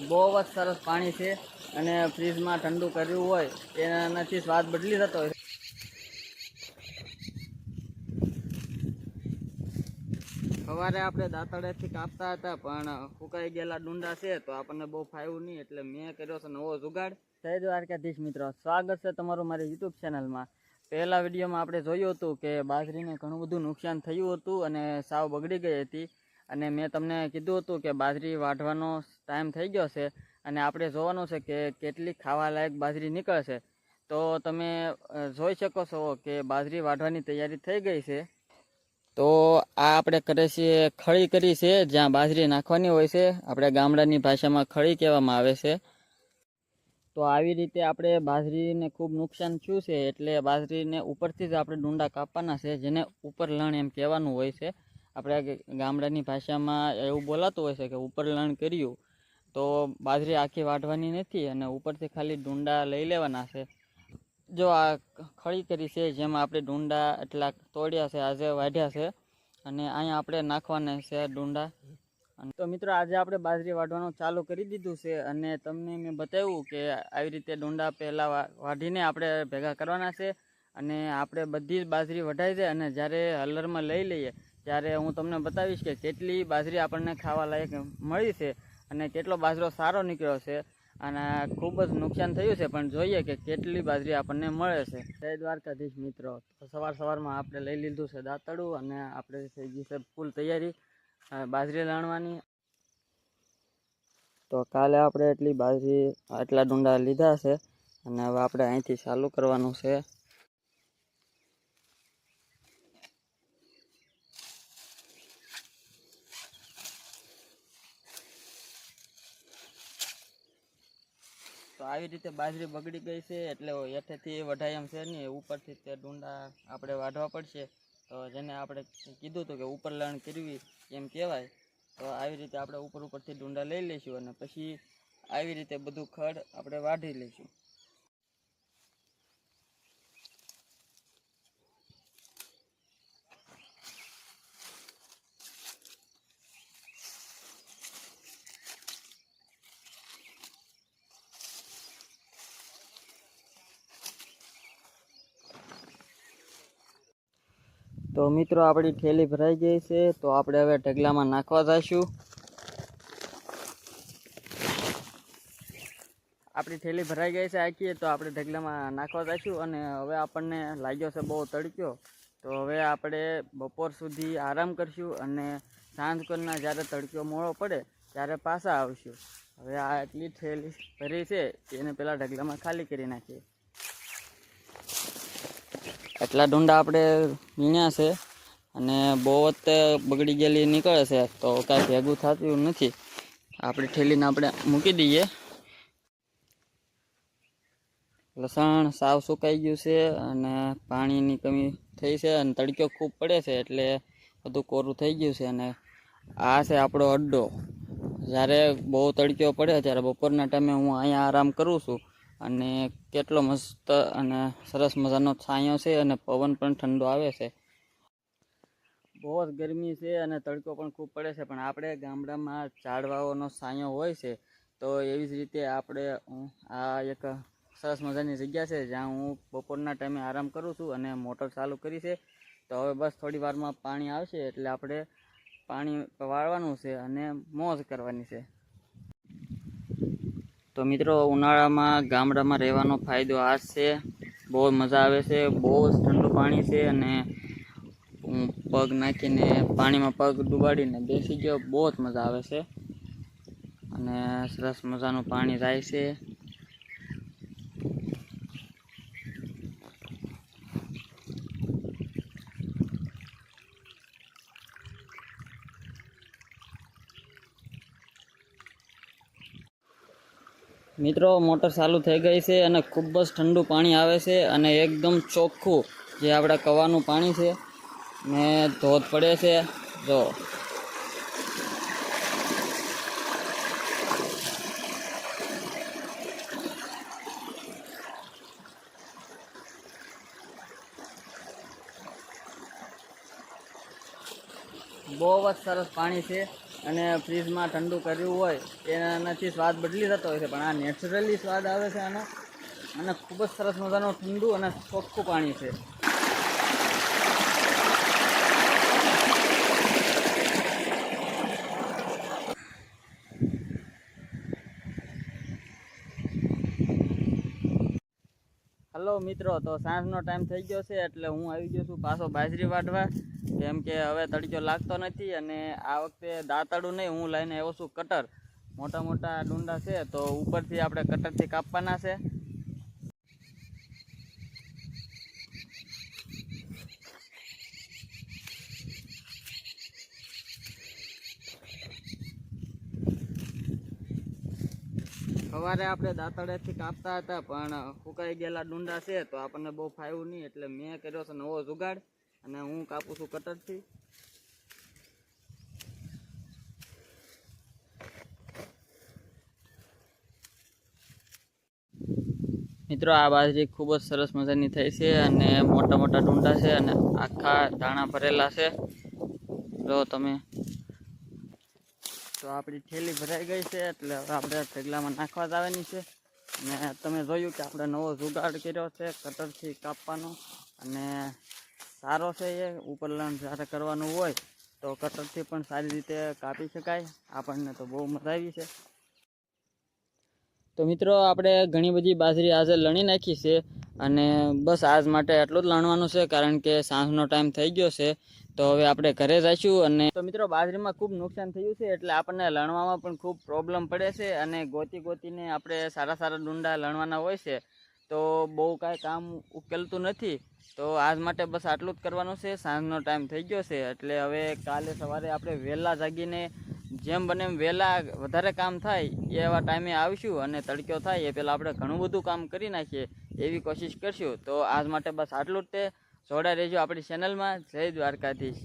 બહુ જ સરસ પાણી છે અને ફ્રીજમાં ઠંડુ કર્યું હોય એનાથી સ્વાદ બદલી જતો હોય. સવારે આપણે દાંતરડેથી કાપતા હતા પણ ફૂંકાઈ ગયેલા ડુંડા છે તો આપણને બહુ ફાવ્યું નહીં, એટલે મેં કર્યો છે નવો જુગાડ. જય દ્વારકાધીશ મિત્રો, સ્વાગત છે તમારું મારી યુટ્યુબ ચેનલમાં. પહેલા વિડીયોમાં આપણે જોયું હતું કે બાજરીને ઘણું બધું નુકસાન થયું હતું અને સાવ બગડી ગઈ હતી, અને મેં તમને કીધું હતું કે બાજરી વાઢવાનો ટાઈમ થઈ ગયો છે અને આપણે જોવાનું છે કે કેટલી ખાવા લાયક બાજરી નીકળશે. તો તમે જોઈ શકો છો કે બાજરી વાઢવાની તૈયારી થઈ ગઈ છે. તો આ આપણે કરે છીએ ખળી કરી છે, જ્યાં બાજરી નાખવાની હોય છે. આપણે ગામડાની ભાષામાં ખળી કહેવામાં આવે છે. તો આવી રીતે આપણે બાજરીને ખૂબ નુકસાન થયું છે, એટલે બાજરીને ઉપરથી જ આપણે ડુંડા કાપવાના છે, જેને ઉપર લણ એમ કહેવાનું હોય છે. આપણે ગામડાની ભાષામાં એવું બોલાતું હોય છે કે ઉપર લણ કર્યું. તો બાજરી આખી વાઢવાની નથી અને ઉપરથી ખાલી ડુંડા લઈ લેવાના છે. જો આ ખળી કરી છે, જેમાં આપણે ડુંડા એટલા તોડ્યા છે, આજે વાઢ્યા છે, અને અહીંયા આપણે નાખવાના છે ડુંડા. તો મિત્રો આજે આપણે બાજરી વાઢવાનું ચાલુ કરી દીધું છે અને તમને મેં બતાવ્યું કે આવી રીતે ડુંડા પહેલાં વાઢીને આપણે ભેગા કરવાના છે, અને આપણે બધી જ બાજરી વઢાઈ જાય અને જ્યારે હલરમાં લઈ લઈએ ત્યારે હું તમને બતાવીશ કે કેટલી બાજરી આપણને ખાવા લાયક મળી છે અને કેટલો બાજરો સારો નીકળ્યો છે. અને ખૂબ જ નુકસાન થયું છે, પણ જોઈએ કે કેટલી બાજરી આપણને મળે છે. જય દ્વારકાધીશ મિત્રો, તો સવારમાં આપણે લઈ લીધું છે દાંતરડું અને આપણે થઈ ગઈ છે ફૂલ તૈયારી બાજરી લાણવાની. તો કાલે આપણે એટલી બાજરી આટલા ડુંડા લીધા છે અને હવે આપણે અહીંથી ચાલુ કરવાનું છે. તો આવી રીતે બાજરી બગડી ગઈ છે, એટલે હેઠેથી વઢાય એમ છે નહીં, ઉપરથી તે ડુંડા આપણે વાઢવા પડશે. તો જેને આપણે કીધું હતું કે ઉપર લણ કરવી એમ કહેવાય. તો આવી રીતે આપણે ઉપરથી ડુંડા લઈ લઈશું અને પછી આવી રીતે બધું ખડ આપણે વાઢી લઈશું. તો મિત્રો આપણી થેલી ભરાઈ ગઈ છે, તો આપણે હવે ઢગલામાં નાખવા જઈશું. આપણી થેલી ભરાઈ ગઈ છે આખી, તો આપણે ઢગલામાં નાખવા જઈશું. અને હવે આપણને લાગ્યો છે બહુ તડક્યો, તો હવે આપણે બપોર સુધી આરામ કરીશું અને સાંજ કરના જ્યારે તડક્યો મોડો પડે ત્યારે પાછા આવશું. હવે આ એટલી થેલી ભરી છે એને પહેલાં ઢગલામાં ખાલી કરી નાખીએ. એટલા ડુંડા આપણે વીણ્યા છે અને બહુ જ બગડી ગયેલી નીકળે છે, તો કાંઈ ભેગું થતું નથી. આપણી થેલીને આપણે મૂકી દઈએ. લસણ સાવ સુકાઈ ગયું છે અને પાણીની કમી થઈ છે અને તડક્યો ખૂબ પડે છે, એટલે બધું કોરું થઈ ગયું છે. અને આ છે આપણો અડ્ડો. જ્યારે બહુ તડક્યો પડે ત્યારે બપોરના ટાઈમે હું અહીંયા આરામ કરું છું, અને કેટલો મસ્ત અને સરસ મજાનો છાંયો છે અને પવન પણ ઠંડો આવે છે. બહુ જ ગરમી છે અને તડકો પણ ખૂબ પડે છે, પણ આપણે ગામડામાં ઝાડવાઓનો છાંયો હોય છે. તો એવી જ રીતે આપણે આ એક સરસ મજાની જગ્યા છે જ્યાં હું બપોરના ટાઈમે આરામ કરું છું અને મોટર ચાલુ કરી છે. તો હવે બસ થોડી વારમાં પાણી આવશે એટલે આપણે પાણી વાળવાનું છે અને મોજ કરવાની છે. તો મિત્રો ઉનાળામાં ગામડામાં રહેવાનો ફાયદો આ જ છે. બહુ મજા આવે છે, બહુ જ ઠંડુ પાણી છે અને પગ નાખીને પાણીમાં પગ ડુબાડીને બેસી ગયો, બહુ જ મજા આવે છે અને સરસ મજાનું પાણી જાય છે. મિત્રો મોટર ચાલુ થઈ ગઈ છે અને ખૂબ જ ઠંડુ પાણી આવે છે અને એકદમ ચોખ્ખું જે આપણા કવાનું પાણી છે ને ધોધ પડે છે. જો બહુ જ સરસ પાણી છે અને ફ્રીજમાં ઠંડુ કર્યું હોય એનાથી સ્વાદ બદલી જતો હોય છે, પણ આ નેચરલી સ્વાદ આવે છે આનો, અને ખૂબ જ સરસ મજાનું ઠંડુ અને ચોખ્ખું પાણી છે. હલો મિત્રો, તો સાંજનો ટાઈમ થઈ ગયો છે એટલે હું આવી ગયો છું પાછો બાજરી વાઢવા, કેમ કે હવે તડકો લાગતો નથી. અને આ વખતે દાંતરડું નહીં, હું લઈને આવ્યો છું કટર. મોટા મોટા ડુંડા છે તો ઉપરથી આપણે કટરથી કાપવાના છે. સવારે આપણે દાંતરડેથી કાપતા હતા, પણ ફૂંકાઈ ગયેલા ડુંડા છે તો આપણને બહુ ફાવ્યું નહીં, એટલે મેં કર્યો છે નવો જુગાડ અને હું કાપું છું કટરથી. મિત્રો, આ બાજરી ખૂબ જ સરસ મજાની થઈ છે અને મોટા મોટા ડુંડા છે અને આખા દાણા ભરેલા છે. જો તમે, તો આપણી થેલી ભરાઈ ગઈ છે એટલે હવે આપણે ઢગલામાં નાખવા જ આવવાની છે. અને તમે જોયું કે આપણે નવો જુગાડ કર્યો છે કટરથી કાપવાનો, અને સારો છે એ. ઉપરલણ જ્યારે કરવાનું હોય તો કટરથી પણ સારી રીતે કાપી શકાય. આપણને તો બહુ મજા આવી છે. તો મિત્રો, આપણે ઘણી બધી બાજરી આજે લણી નાખી છે અને બસ આજ માટે એટલું જ લણવાનું છે, કારણ કે સાંજનો ટાઈમ થઈ ગયો છે. તો હવે આપણે ઘરે જઈશું. અને તો મિત્રો, બાજરીમાં ખૂબ નુકસાન થયું છે એટલે આપણને લણવામાં પણ ખૂબ પ્રોબ્લેમ પડે છે, અને ગોતીને આપણે સારા ડુંડા લણવાના હોય છે તો બહુ કાંઈ કામ ઉકેલતું નથી. તો આજ માટે બસ આટલું જ કરવાનું છે. સાંજનો ટાઈમ થઈ ગયો છે એટલે હવે કાલે સવારે આપણે વહેલા જાગીને જેમ બને એમ વહેલા વધારે કામ થાય એવા ટાઈમે આવીશું, અને તડકો થાય એ પહેલાં આપણે ઘણું બધું કામ કરી નાખીએ એવી કોશિશ કરશું. તો આજ માટે બસ આટલું જ તે. જોડાઈ રહેજો આપણી ચેનલમાં. જય દ્વારકાધીશ.